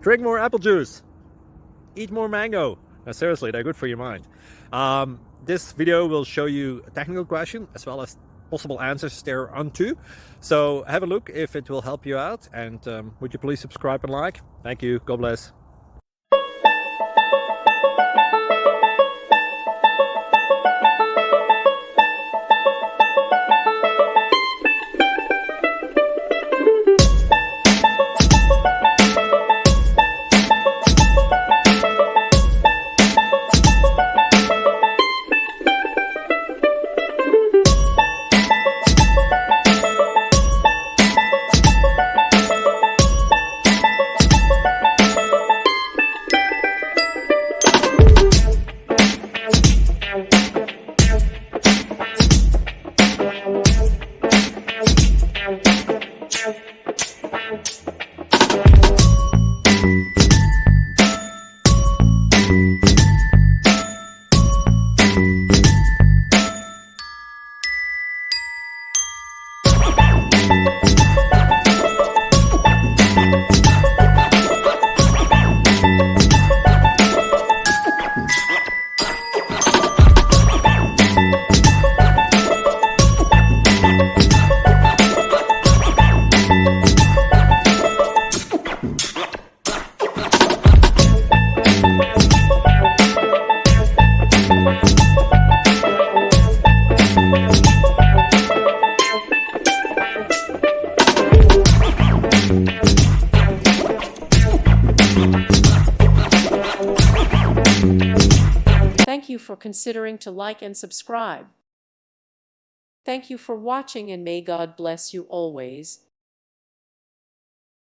Drink more apple juice. Eat more mango. Now, seriously, they're good for your mind. This video will show you a technical question as well as possible answers thereunto. So have a look if it will help you out, and would you please subscribe and like? Thank you. God bless. Thank you for considering to like and subscribe. Thank you for watching, and may God bless you always.